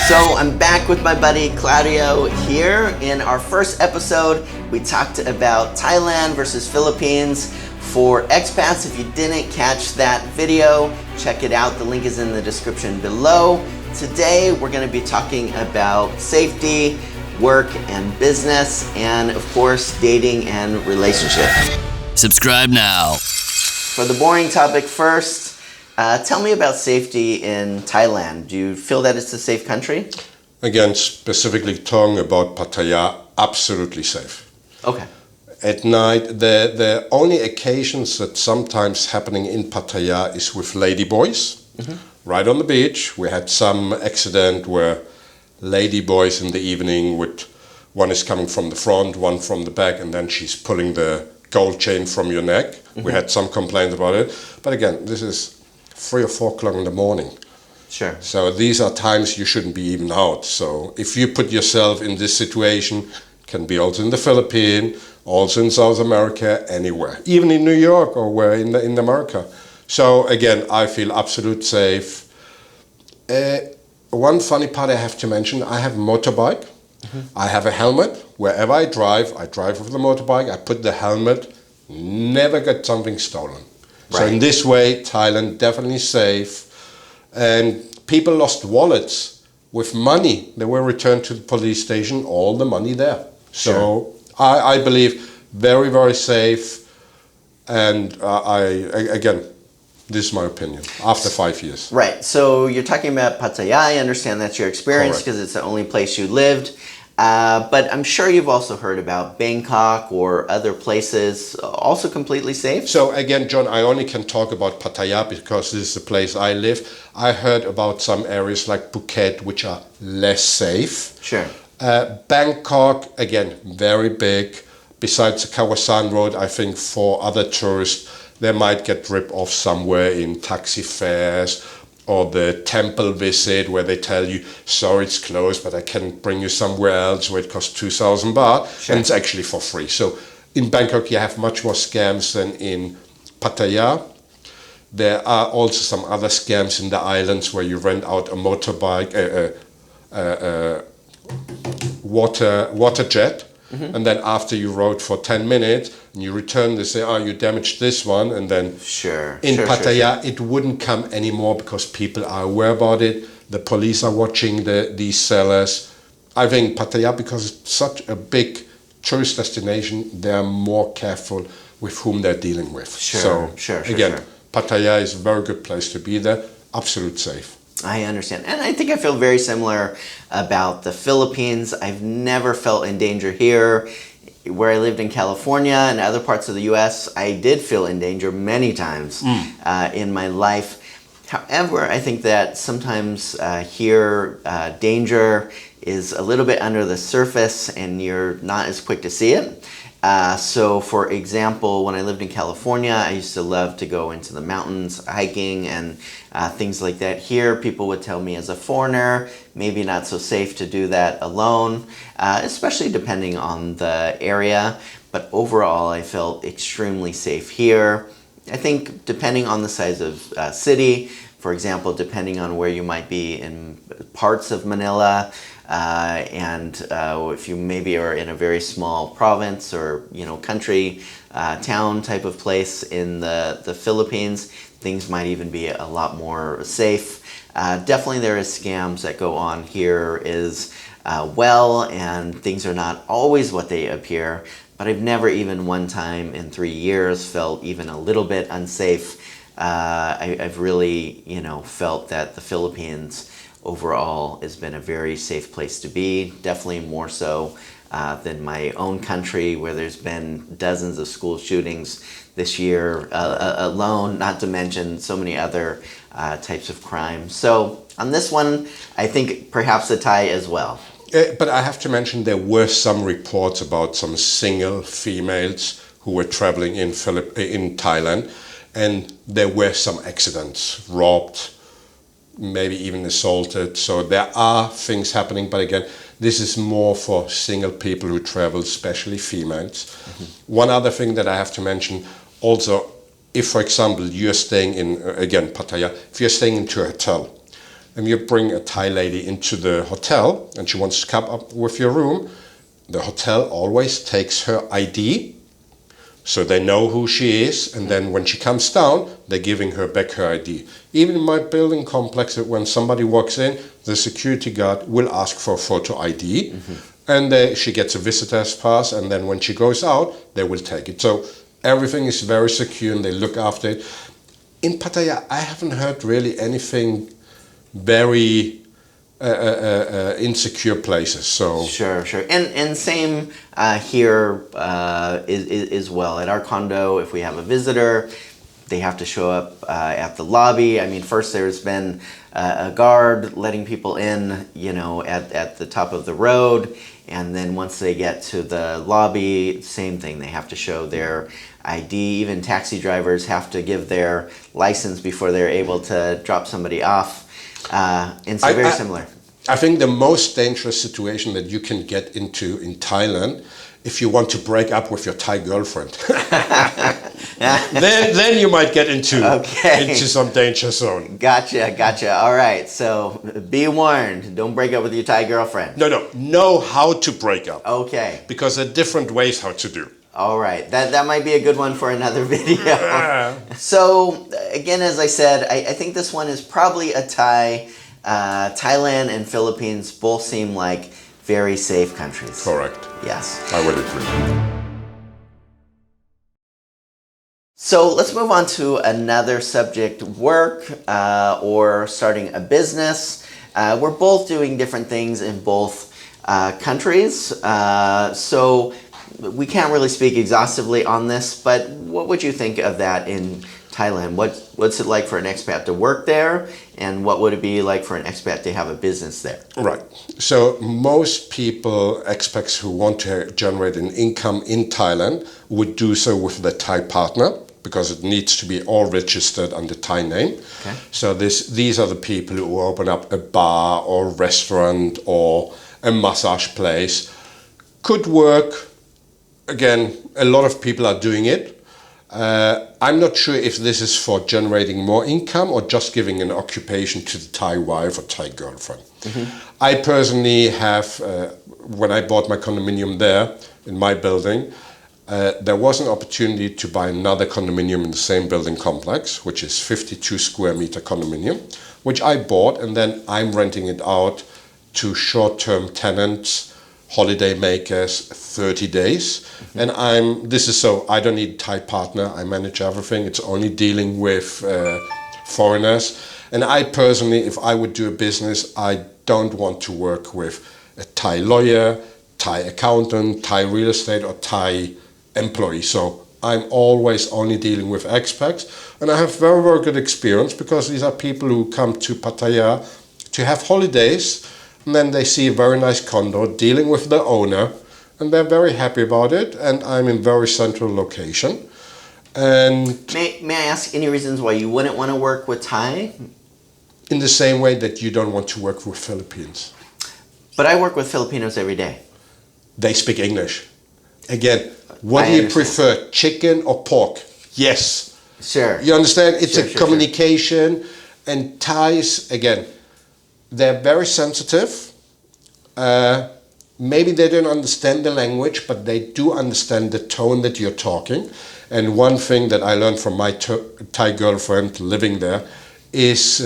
So I'm back with my buddy Claudio here. In our first episode, we talked about Thailand versus Philippines for expats. If you didn't catch that video, check it out. The link is in the description below. Today, we're going to be talking about safety, work and business, and of course, dating and relationship. Subscribe now. For the boring topic first, tell me about safety in Thailand. Do you feel that it's a safe country? Again, specifically talking about Pattaya, absolutely safe. Okay. At night, the only occasions that sometimes happening in Pattaya is with ladyboys. Right on the beach. We had some accident where ladyboys in the evening one is coming from the front, one from the back, and then she's pulling the gold chain from your neck. We had some complaints about it. But again, this is 3 or 4 o'clock in the morning. Sure. So these are times you shouldn't be even out. So if you put yourself in this situation, can be also in the Philippines, also in South America, anywhere, even in New York or where in America. So again, I feel absolute safe. One funny part I have to mention, I have a motorbike. I have a helmet. Wherever I drive with the motorbike, I put the helmet, never get something stolen. Right. So in this way, Thailand definitely safe. And people lost wallets with money. They were returned to the police station, all the money there. So I believe very, very safe. And again, this is my opinion, after 5 years. Right, so you're talking about Pattaya. I understand that's your experience because it's the only place you lived. But I'm sure you've also heard about Bangkok or other places, also completely safe? So again, John, I only can talk about Pattaya because this is the place I live. I heard about some areas like Phuket, which are less safe. Sure. Bangkok, again, very big. Besides the Kawasan Road, I think for other tourists, they might get ripped off somewhere in taxi fares or the temple visit where they tell you, sorry, it's closed, but I can bring you somewhere else where it costs 2,000 baht, and it's actually for free. So in Bangkok, you have much more scams than in Pattaya. There are also some other scams in the islands where you rent out a motorbike, water jet, and then after you rode for 10 minutes and you return, they say, you damaged this one, and then in Pattaya it wouldn't come anymore because people are aware about it. The police are watching these sellers. I think Pattaya, because it's such a big tourist destination, they're more careful with whom they're dealing with. Again, Pattaya is a very good place to be there, absolute safe. I understand. And I think I feel very similar about the Philippines. I've never felt in danger here. Where I lived in California and other parts of the U.S., I did feel in danger many times in my life. However, I think that sometimes here, danger is a little bit under the surface and you're not as quick to see it. So for example, when I lived in California, I used to love to go into the mountains, hiking and things like that. Here, people would tell me as a foreigner, maybe not so safe to do that alone, especially depending on the area. But overall, I felt extremely safe here. I think depending on the size of city, for example, depending on where you might be in parts of Manila, if you maybe are in a very small province or country, town type of place in the Philippines, things might even be a lot more safe. Definitely there is scams that go on here as well, and things are not always what they appear, but I've never even one time in 3 years felt even a little bit unsafe. I've really felt that the Philippines overall has been a very safe place to be, definitely more so than my own country, where there's been dozens of school shootings this year alone, not to mention so many other types of crime. So on this one, I think perhaps a tie as well. But I have to mention there were some reports about some single females who were traveling in Thailand, and there were some accidents, robbed, maybe even assaulted. So there are things happening, but again, this is more for single people who travel, especially females. One other thing that I have to mention, also, if for example you're staying in, again, Pattaya, if you're staying into a hotel, and you bring a Thai lady into the hotel and she wants to come up with your room, the hotel always takes her ID, so they know who she is, and then when she comes down, they're giving her back her ID. Even in my building complex, when somebody walks in, the security guard will ask for a photo ID, and she gets a visitor's pass, and then when she goes out, they will take it. So everything is very secure and they look after it. In Pattaya, I haven't heard really anything very insecure places. So Sure. And same here is well. At our condo, if we have a visitor, they have to show up at the lobby. I mean, first there's been a guard letting people in, at the top of the road. And then once they get to the lobby, same thing. They have to show their ID. Even taxi drivers have to give their license before they're able to drop somebody off. And so very similar. I think the most dangerous situation that you can get into in Thailand, if you want to break up with your Thai girlfriend, then you might get into some danger zone. Gotcha. All right. So be warned. Don't break up with your Thai girlfriend. No. Know how to break up. Okay. Because there are different ways how to do. All right. That might be a good one for another video. So again, as I said, I think this one is probably a tie. Thailand and Philippines both seem like very safe countries. Correct. Yes. I would agree. So let's move on to another subject, work or starting a business. We're both doing different things in both countries. So we can't really speak exhaustively on this, but what would you think of that in Thailand? What's it like for an expat to work there, and what would it be like for an expat to have a business there? Right. So most people, expats who want to generate an income in Thailand, would do so with their Thai partner, because it needs to be all registered under Thai name. Okay. So these are the people who open up a bar or restaurant or a massage place. Could work. Again, a lot of people are doing it. I'm not sure if this is for generating more income or just giving an occupation to the Thai wife or Thai girlfriend. I personally have, when I bought my condominium there in my building, there was an opportunity to buy another condominium in the same building complex, which is 52 square meter condominium, which I bought, and then I'm renting it out to short-term tenants, holiday makers, 30 days. And this is so I don't need a Thai partner. I manage everything. It's only dealing with foreigners. And I personally, if I would do a business, I don't want to work with a Thai lawyer, Thai accountant, Thai real estate, or Thai employee. So I'm always only dealing with expats. And I have very, very good experience, because these are people who come to Pattaya to have holidays. And then they see a very nice condo, dealing with the owner, and they're very happy about it. And I'm in very central location. And may I ask any reasons why you wouldn't want to work with Thai? In the same way that you don't want to work with Philippines. But I work with Filipinos every day. They speak English. Again, what do you prefer, chicken or pork? Yes. Sure. You understand? It's Sure, a communication. And Thais, again, they're very sensitive. Maybe they don't understand the language, but they do understand the tone that you're talking. And one thing that I learned from my Thai girlfriend living there is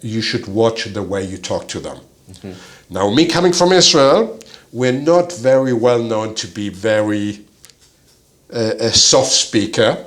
you should watch the way you talk to them. Now, me coming from Israel, we're not very well known to be very a soft speaker.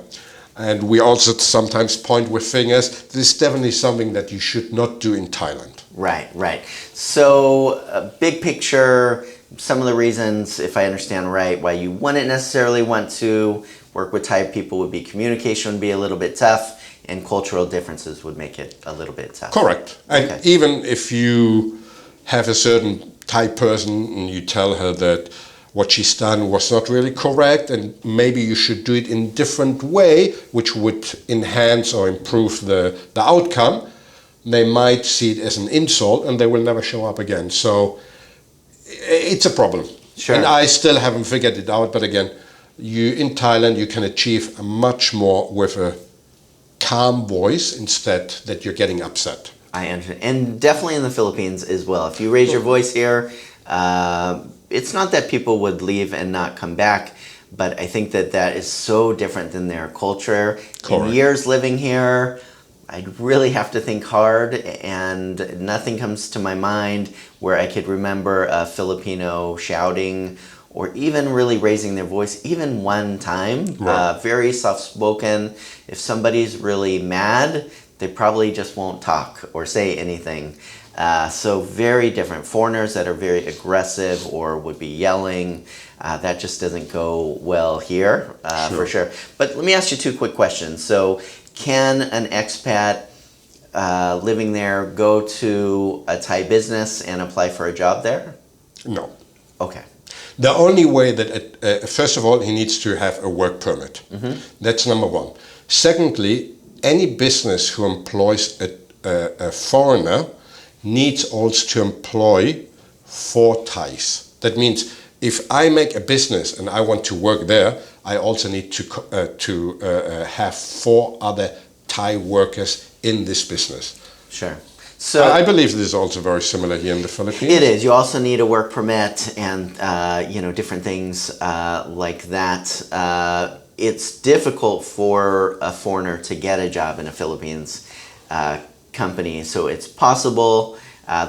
And we also sometimes point with fingers. This is definitely something that you should not do in Thailand. Right. So, big picture, some of the reasons, if I understand right, why you wouldn't necessarily want to work with Thai people would be communication would be a little bit tough, and cultural differences would make it a little bit tough. Correct. And even if you have a certain Thai person and you tell her that what she's done was not really correct, and maybe you should do it in a different way, which would enhance or improve the outcome, they might see it as an insult and they will never show up again. So it's a problem. Sure. And I still haven't figured it out, but again, in Thailand you can achieve much more with a calm voice instead that you're getting upset. I understand. And definitely in the Philippines as well. If you raise your voice here, it's not that people would leave and not come back, but I think that that is so different than their culture. Correct. In years living here, I'd really have to think hard, and nothing comes to my mind where I could remember a Filipino shouting or even really raising their voice, even one time. Right. Very soft-spoken. If somebody's really mad, they probably just won't talk or say anything. So very different. Foreigners that are very aggressive or would be yelling, that just doesn't go well here, for sure. But let me ask you two quick questions. So can an expat living there go to a Thai business and apply for a job there? No. Okay. The only way that, first of all, he needs to have a work permit. That's number one. Secondly, any business who employs a foreigner needs also to employ 4 Thais. That means if I make a business and I want to work there, I also need to have 4 other Thai workers in this business. Sure. So I believe this is also very similar here in the Philippines. it is. You also need a work permit and different things like that. It's difficult for a foreigner to get a job in a Philippines company, so it's possible.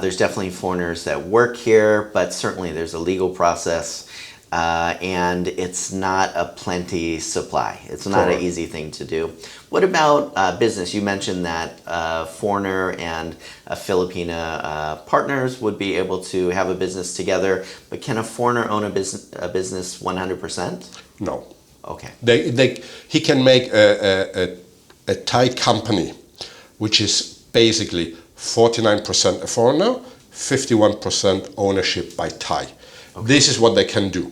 There's definitely foreigners that work here, but certainly there's a legal process, and it's not a plenty supply. It's not an easy thing to do. What about business? You mentioned that a foreigner and a Filipina partners would be able to have a business together, but can a foreigner own a business 100%? No. Okay. He can make a Thai company, which is basically 49% a foreigner, 51% ownership by Thai. Okay. This is what they can do.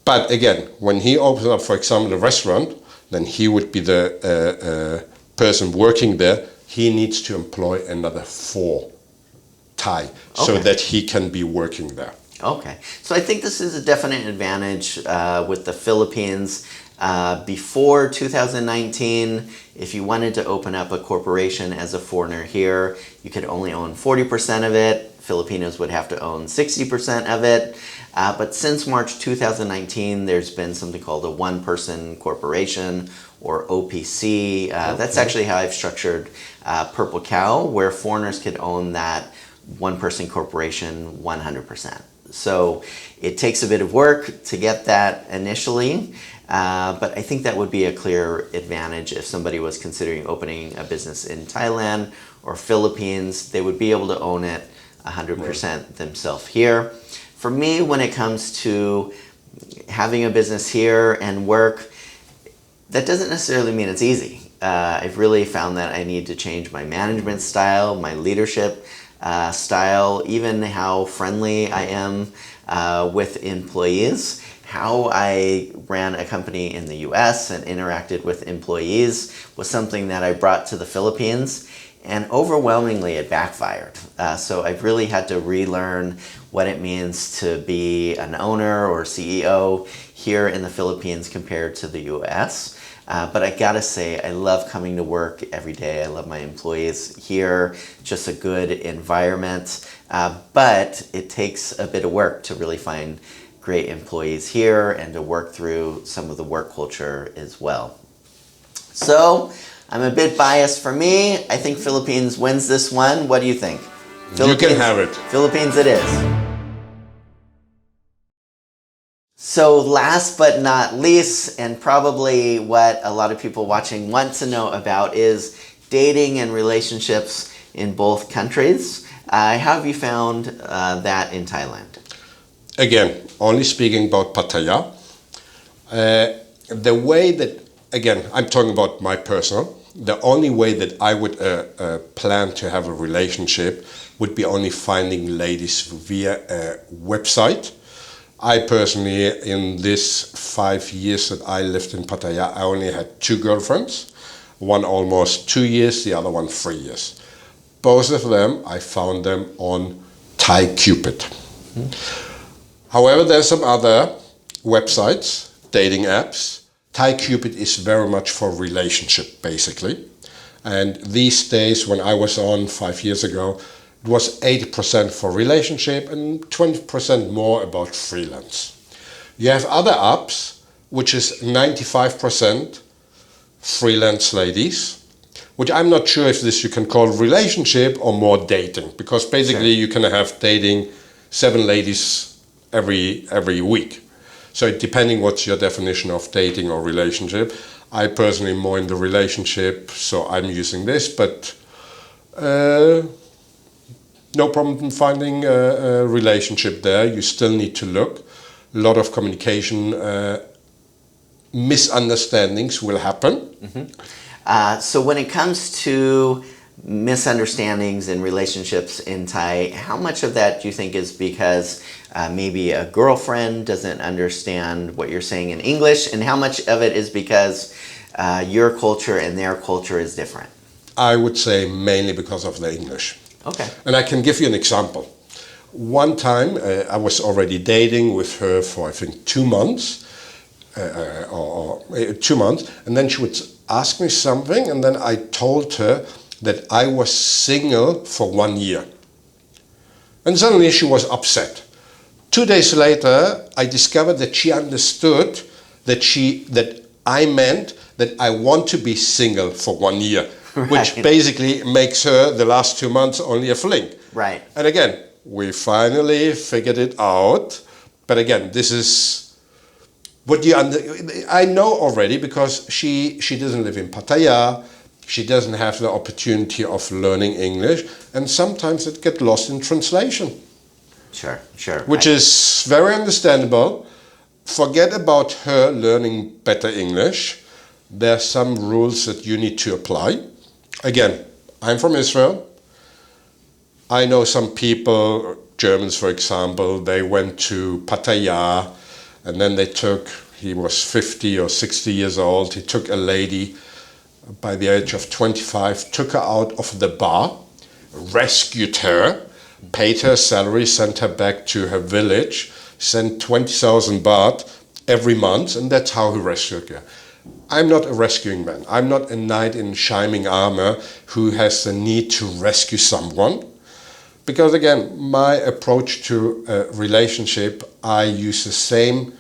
But again, when he opens up, for example, a restaurant, then he would be the person working there. He needs to employ another 4 Thai so that he can be working there. Okay. So I think this is a definite advantage with the Philippines. Before 2019, if you wanted to open up a corporation as a foreigner here, you could only own 40% of it. Filipinos would have to own 60% of it. But since March 2019, there's been something called a one-person corporation, or OPC. That's actually how I've structured Purple Cow, where foreigners could own that one-person corporation 100%. So it takes a bit of work to get that initially, but I think that would be a clear advantage if somebody was considering opening a business in Thailand or Philippines. They would be able to own it 100% themselves here. For me, when it comes to having a business here and work, that doesn't necessarily mean it's easy. I've really found that I need to change my management style, my leadership style, even how friendly I am with employees. How I ran a company in the US and interacted with employees was something that I brought to the Philippines, and overwhelmingly it backfired. So I've really had to relearn what it means to be an owner or CEO here in the Philippines compared to the US. But I gotta say, I love coming to work every day. I love my employees here, just a good environment. But it takes a bit of work to really find great employees here and to work through some of the work culture as well. So I'm a bit biased for me. I think Philippines wins this one. What do you think? You can have it. Philippines it is. So last but not least, and probably what a lot of people watching want to know about, is dating and relationships in both countries. How have you found that in Thailand? Again, only speaking about Pattaya. The way that, again, I'm talking about my personal, the only way that I would plan to have a relationship would be only finding ladies via a website. I personally, in this 5 years that I lived in Pattaya, I only had 2 girlfriends. One almost 2 years, the other one 3 years. Both of them, I found them on ThaiCupid. However, there's some other websites, dating apps. ThaiCupid is very much for relationship, basically. And these days, when I was on 5 years ago, it was 80% for relationship and 20% more about freelance. You have other apps, which is 95% freelance ladies, which I'm not sure if this you can call relationship or more dating, because basically you can have dating 7 ladies every week. So depending what's your definition of dating or relationship. I personally am more in the relationship, so I'm using this, but no problem in finding a relationship there. You still need to look. A lot of communication misunderstandings will happen. So when it comes to misunderstandings in relationships in Thai, how much of that do you think is because maybe a girlfriend doesn't understand what you're saying in English, and how much of it is because your culture and their culture is different? I would say mainly because of the English. Okay. And I can give you an example. One time I was already dating with her for I think 2 months, or 2 months, and then she would ask me something, and then I told her that I was single for 1 year. And suddenly she was upset. 2 days later, I discovered that she understood that I meant that I want to be single for 1 year, which basically makes her the last 2 months only a fling. Right. And again, we finally figured it out. But again, this is what I know already, because she doesn't live in Pattaya. She doesn't have the opportunity of learning English, and sometimes it gets lost in translation. Sure. Which is very understandable. Forget about her learning better English. There are some rules that you need to apply. Again, I'm from Israel. I know some people, Germans for example, they went to Pattaya, and then he was 50 or 60 years old, he took a lady by the age of 25, took her out of the bar, rescued her, paid her salary, sent her back to her village, sent 20,000 baht every month, and that's how he rescued her. I'm not a rescuing man. I'm not a knight in shining armor who has the need to rescue someone. Because again, my approach to a relationship, I use the same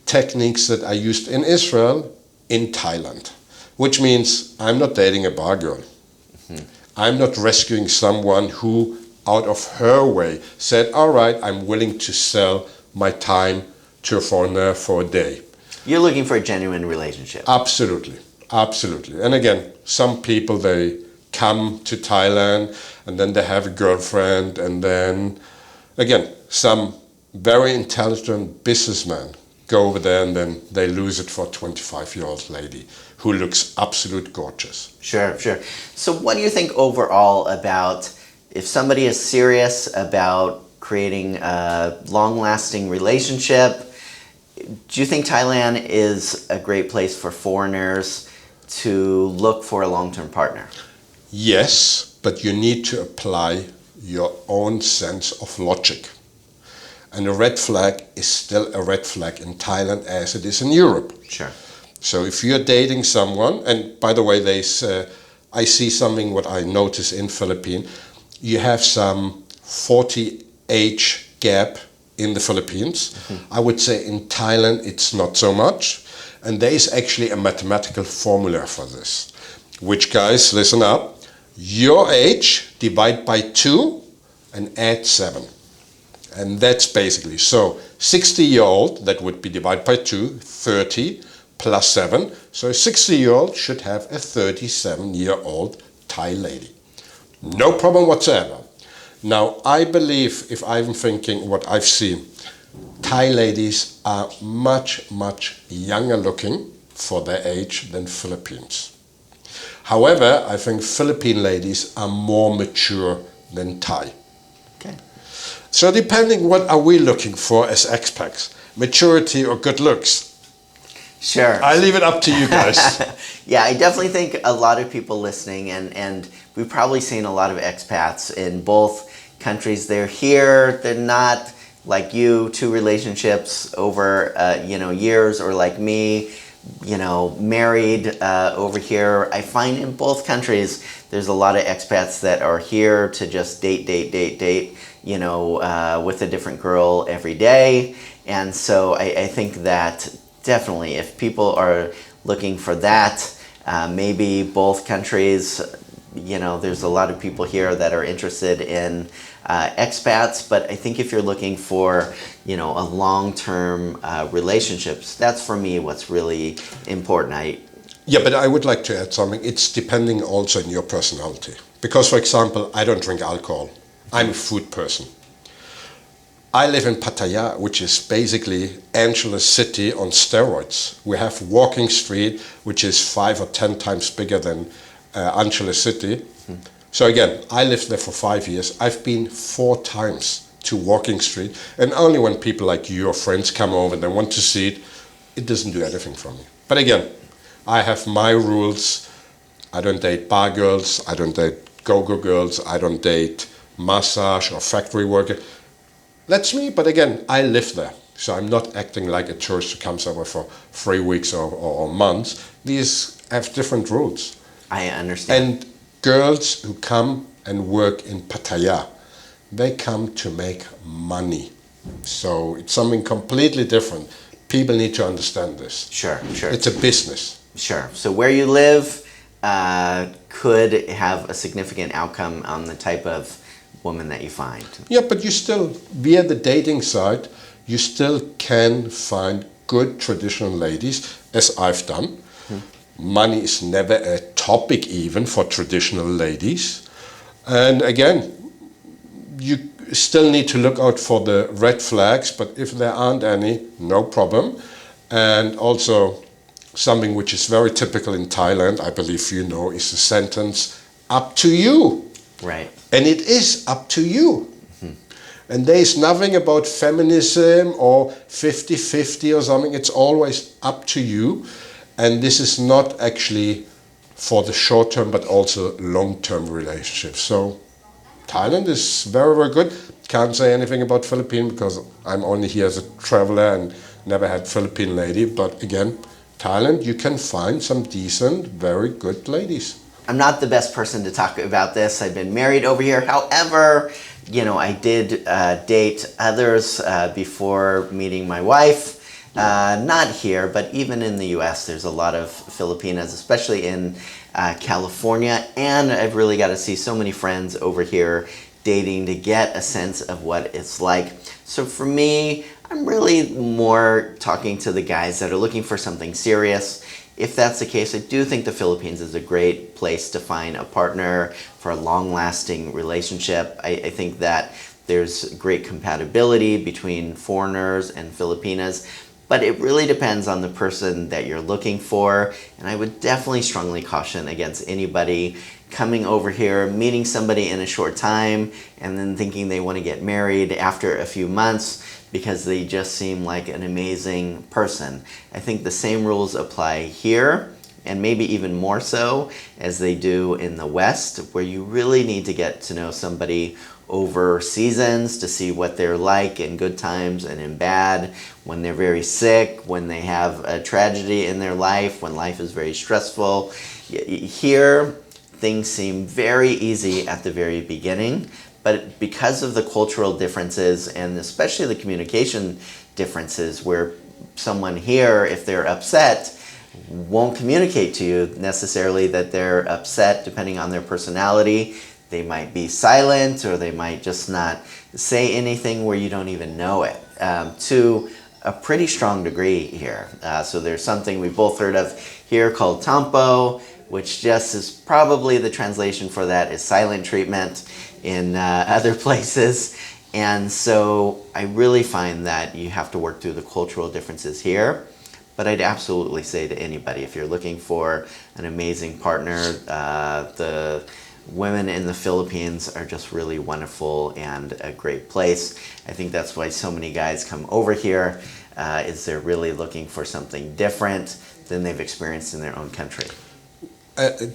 techniques that I used in Israel in Thailand. Which means I'm not dating a bar girl. I'm not rescuing someone who, out of her way, said, all right, I'm willing to sell my time to a foreigner for a day. You're looking for a genuine relationship. Absolutely. And again, some people, they come to Thailand and then they have a girlfriend, and then, again, some very intelligent businessmen go over there and then they lose it for a 25-year-old lady who looks absolute gorgeous. Sure. So what do you think overall about if somebody is serious about creating a long-lasting relationship? Do you think Thailand is a great place for foreigners to look for a long-term partner? Yes, but you need to apply your own sense of logic. And a red flag is still a red flag in Thailand as it is in Europe. Sure. So if you're dating someone, and by the way, I see something what I notice in Philippines, you have some 40 age gap in the Philippines. I would say in Thailand it's not so much. And there is actually a mathematical formula for this. Which, guys, listen up. Your age divide by 2 and add 7. And that's basically, so 60-year-old, that would be divided by 2, 30 plus 7. So a 60-year-old should have a 37-year-old Thai lady. No problem whatsoever. Now, I believe, if I'm thinking what I've seen, Thai ladies are much, much younger looking for their age than Philippines. However, I think Philippine ladies are more mature than Thai. Okay. So depending what are we looking for as expats, maturity or good looks? Sure. I leave it up to you guys. Yeah, I definitely think a lot of people listening, and we've probably seen a lot of expats in both countries. They're here, they're not like you, 2 relationships over years, or like me, married over here. I find in both countries there's a lot of expats that are here to just date, with a different girl every day. And so I think that definitely if people are looking for that, maybe both countries, there's a lot of people here that are interested in expats, but I think if you're looking for, a long-term relationships, that's for me what's really important. Yeah, but I would like to add something. It's depending also on your personality. Because, for example, I don't drink alcohol. I'm a food person. I live in Pattaya, which is basically Angeles City on steroids. We have Walking Street, which is 5 or 10 times bigger than Angeles City. So again, I lived there for 5 years. I've been 4 times to Walking Street, and only when people like you or friends come over and they want to see it, it doesn't do anything for me. But again, I have my rules. I don't date bar girls, I don't date go-go girls, I don't date massage or factory worker. That's me, but again, I live there. So I'm not acting like a tourist who comes over for 3 weeks or months. These have different rules. I understand. And girls who come and work in Pattaya, they come to make money. So it's something completely different. People need to understand this. Sure. It's a business. Sure. So where you live could have a significant outcome on the type of woman that you find. Yeah, but you still, via the dating site, you still can find good traditional ladies, as I've done. Money is never a topic even for traditional ladies. And again, you still need to look out for the red flags, but if there aren't any, no problem. And also, something which is very typical in Thailand, I believe you know, is the sentence, up to you. Right. And it is up to you. And there is nothing about feminism or 50-50 or something. It's always up to you. And this is not actually for the short term, but also long-term relationships. So Thailand is very, very good. Can't say anything about Philippines because I'm only here as a traveler and never had Philippine lady. But again, Thailand, you can find some decent, very good ladies. I'm not the best person to talk about this. I've been married over here. However, I did date others before meeting my wife. Not here, but even in the US, there's a lot of Filipinas, especially in California. And I've really got to see so many friends over here dating to get a sense of what it's like. So for me, I'm really more talking to the guys that are looking for something serious. If that's the case, I do think the Philippines is a great place to find a partner for a long-lasting relationship. I think that there's great compatibility between foreigners and Filipinas, but it really depends on the person that you're looking for. And I would definitely strongly caution against anybody coming over here, meeting somebody in a short time, and then thinking they want to get married after a few months because they just seem like an amazing person. I think the same rules apply here, and maybe even more so as they do in the West, where you really need to get to know somebody over seasons to see what they're like in good times and in bad, when they're very sick, when they have a tragedy in their life, when life is very stressful. Here, things seem very easy at the very beginning, but because of the cultural differences and especially the communication differences, where someone here, if they're upset, won't communicate to you necessarily that they're upset depending on their personality. They might be silent, or they might just not say anything where you don't even know it, to a pretty strong degree here. So there's something we both heard of here called tampo, which just is probably the translation for that is silent treatment in other places. And so I really find that you have to work through the cultural differences here. But I'd absolutely say to anybody, if you're looking for an amazing partner, the women in the Philippines are just really wonderful and a great place. I think that's why so many guys come over here, is they're really looking for something different than they've experienced in their own country.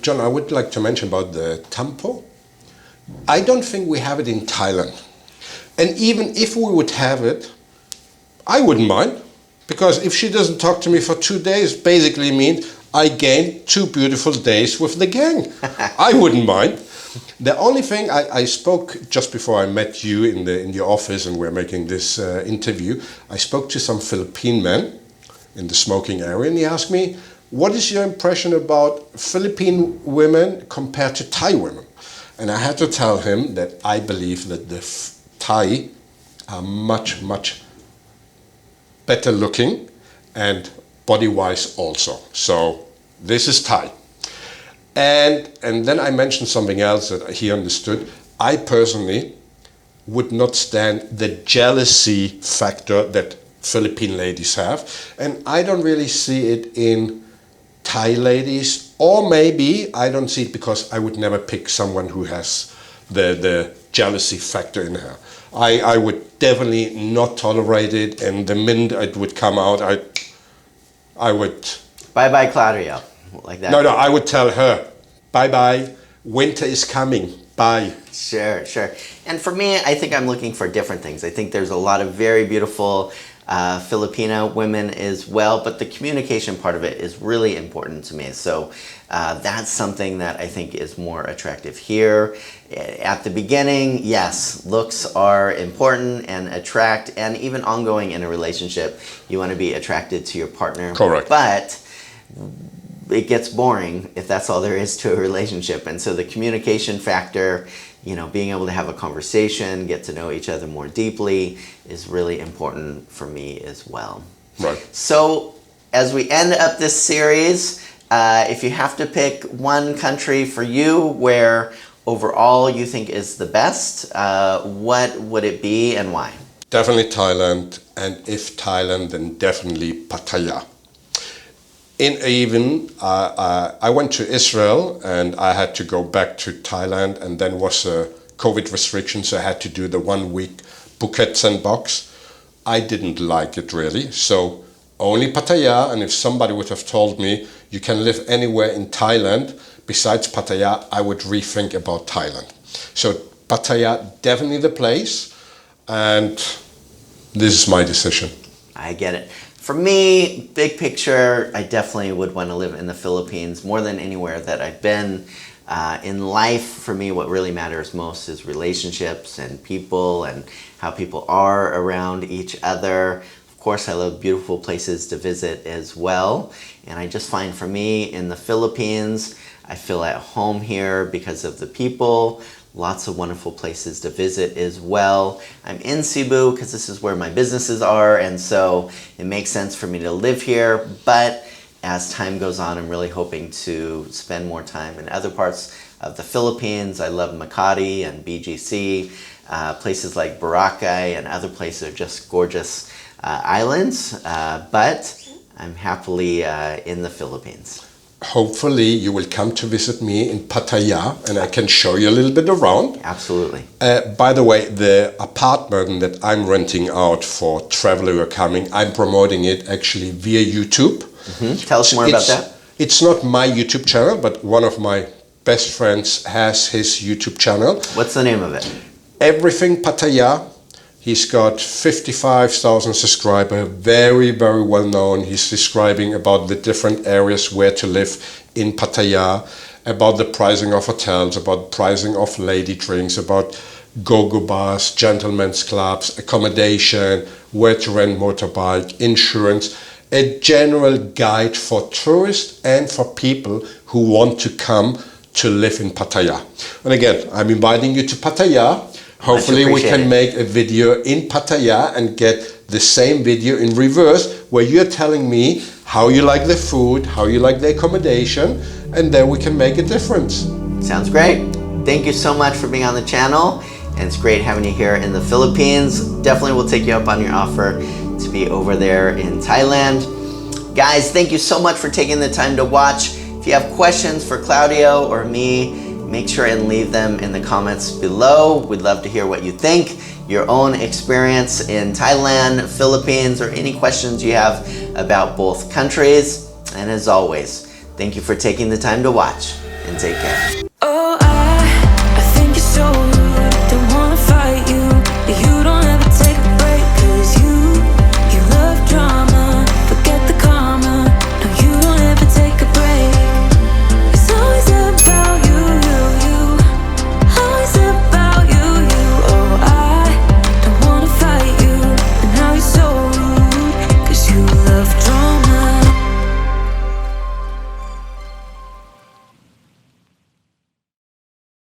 John, I would like to mention about the tampo. I don't think we have it in Thailand. And even if we would have it, I wouldn't mind. Because if she doesn't talk to me for 2 days, basically means I gained 2 beautiful days with the gang. I wouldn't mind. The only thing I spoke just before I met you in the office and we're making this interview, I spoke to some Philippine men in the smoking area, and he asked me, what is your impression about Philippine women compared to Thai women? And I had to tell him that I believe that the Thai are much, much better looking and body-wise also. So this is Thai. And then I mentioned something else that he understood. I personally would not stand the jealousy factor that Philippine ladies have, and I don't really see it in Thai ladies, or maybe I don't see it because I would never pick someone who has the jealousy factor in her. I would definitely not tolerate it, and the minute it would come out, I would... Bye-bye, Claudio. Like that. No, I would tell her, bye-bye, winter is coming, bye. Sure. And for me, I think I'm looking for different things. I think there's a lot of very beautiful Filipino women as well, but the communication part of it is really important to me. So that's something that I think is more attractive here. At the beginning, yes, looks are important and attract, and even ongoing in a relationship, you want to be attracted to your partner. Correct. But it gets boring if that's all there is to a relationship. And so the communication factor, you know, being able to have a conversation, get to know each other more deeply is really important for me as well. Right. So as we end up this series, if you have to pick one country for you where overall you think is the best, what would it be and why? Definitely Thailand, and if Thailand, then definitely Pattaya. I went to Israel and I had to go back to Thailand, and then was a COVID restriction, so I had to do the 1 week Phuket sandbox. I didn't like it really, so only Pattaya. And if somebody would have told me you can live anywhere in Thailand besides Pattaya, I would rethink about Thailand. So Pattaya, definitely the place, and this is my decision. I get it. For me, big picture, I definitely would want to live in the Philippines more than anywhere that I've been. In life, for me, what really matters most is relationships and people and how people are around each other. Of course, I love beautiful places to visit as well. And I just find for me in the Philippines, I feel at home here because of the people. Lots of wonderful places to visit as well. I'm in Cebu because this is where my businesses are, and so it makes sense for me to live here. But as time goes on, I'm really hoping to spend more time in other parts of the Philippines. I love Makati and BGC. Places like Boracay and other places are just gorgeous islands, but I'm happily in the Philippines. Hopefully you will come to visit me in Pattaya, and I can show you a little bit around. Absolutely. By the way, the apartment that I'm renting out for travelers who are coming, I'm promoting it actually via YouTube. Mm-hmm. Tell us more about that. It's not my YouTube channel, but one of my best friends has his YouTube channel. What's the name of it? Everything Pattaya. He's got 55,000 subscribers, very, very well known. He's describing about the different areas where to live in Pattaya, about the pricing of hotels, about pricing of lady drinks, about go-go bars, gentlemen's clubs, accommodation, where to rent motorbike, insurance, a general guide for tourists and for people who want to come to live in Pattaya. And again, I'm inviting you to Pattaya. Hopefully we can make a video in Pattaya and get the same video in reverse, where you're telling me how you like the food, how you like the accommodation, and then we can make a difference. Sounds great. Thank you so much for being on the channel, and it's great having you here in the Philippines. Definitely will take you up on your offer to be over there in Thailand. Guys, thank you so much for taking the time to watch. If you have questions for Claudio or me, make sure and leave them in the comments below. We'd love to hear what you think, your own experience in Thailand, Philippines, or any questions you have about both countries. And as always, thank you for taking the time to watch, and take care.